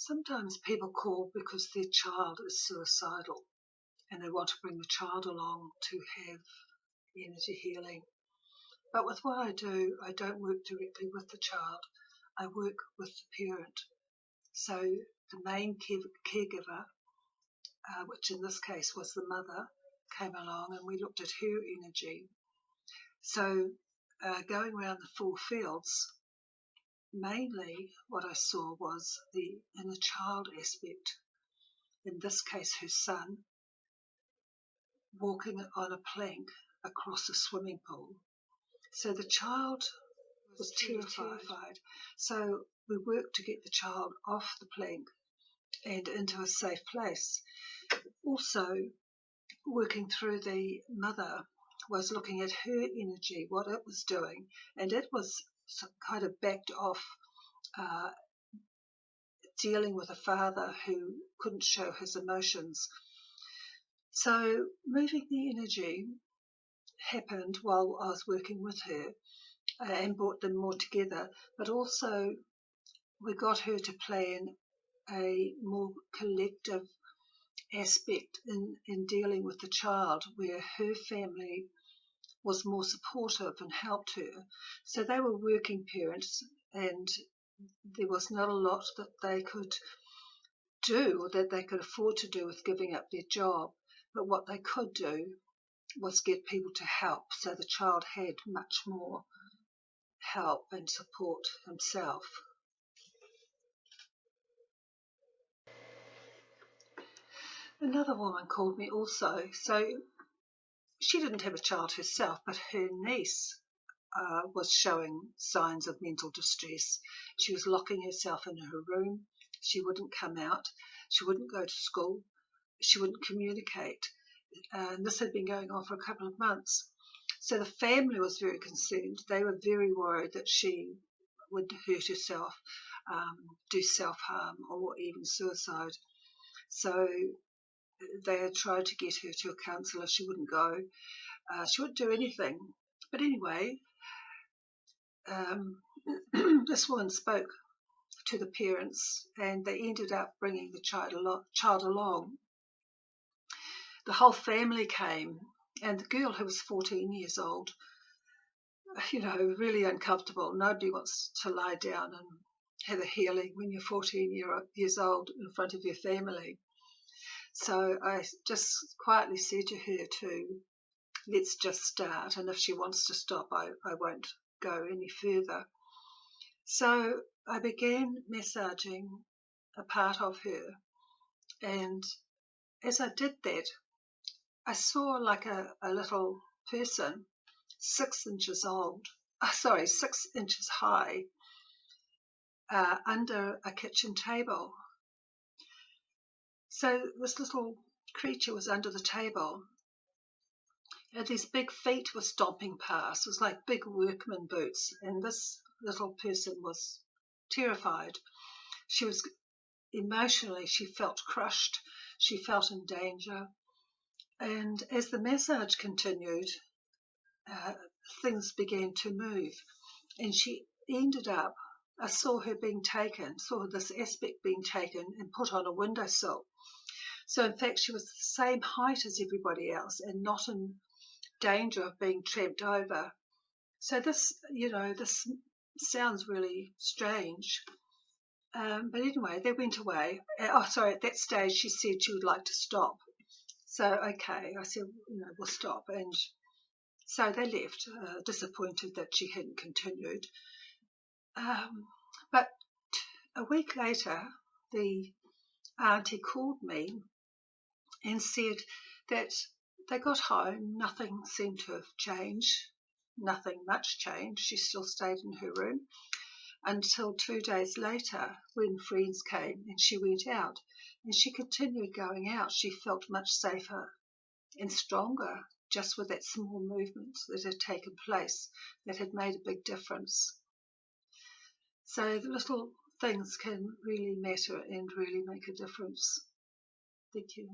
Sometimes people call because their child is suicidal and they want to bring the child along to have energy healing. But with what I do, I don't work directly with the child. I work with the parent. So the main caregiver, which in this case was the mother, came along and we looked at her energy. So going around the 4 fields, mainly what I saw was the inner child aspect. In this case, her son, walking on a plank across a swimming pool. So the child was terrified. So we worked to get the child off the plank and into a safe place. Also, working through the mother was looking at her energy, what it was doing, and it was kind of backed off, dealing with a father who couldn't show his emotions. So moving the energy happened while I was working with her and brought them more together, but also we got her to plan a more collective aspect in dealing with the child, where her family was more supportive and helped her. So they were working parents, and there was not a lot that they could do or that they could afford to do with giving up their job. But what they could do was get people to help, so the child had much more help and support himself. Another woman called me also. So she didn't have a child herself, but her niece was showing signs of mental distress. She was locking herself in her room. She wouldn't come out. She wouldn't go to school. She wouldn't communicate. And this had been going on for a couple of months. So the family was very concerned. They were very worried that she would hurt herself, do self-harm, or even suicide. So they had tried to get her to a counsellor. She wouldn't go. She wouldn't do anything. But anyway, this woman spoke to the parents, and they ended up bringing the child along. The whole family came, and the girl, who was 14 years old, really uncomfortable. Nobody wants to lie down and have a healing when you're 14 years old in front of your family. So I just quietly said to her let's just start, and if she wants to stop, I won't go any further. So I began massaging a part of her, and as I did that, I saw like a little person, 6 inches high, under a kitchen table. So this little creature was under the table, and these big feet were stomping past. It was like big workman boots, and this little person was terrified. She was emotionally, she felt crushed, she felt in danger. And as the massage continued, things began to move, and she ended up, I saw this aspect being taken and put on a windowsill. So in fact, she was the same height as everybody else and not in danger of being tramped over. So this sounds really strange. But anyway, they went away. At that stage, she said she would like to stop. So, okay, I said, we'll stop. And so they left, disappointed that she hadn't continued. But a week later, the auntie called me and said that they got home, nothing seemed to have changed, nothing much changed. She still stayed in her room until 2 days later, when friends came and she went out, and she continued going out. She felt much safer and stronger just with that small movement that had taken place that had made a big difference. So the little things can really matter and really make a difference. Thank you.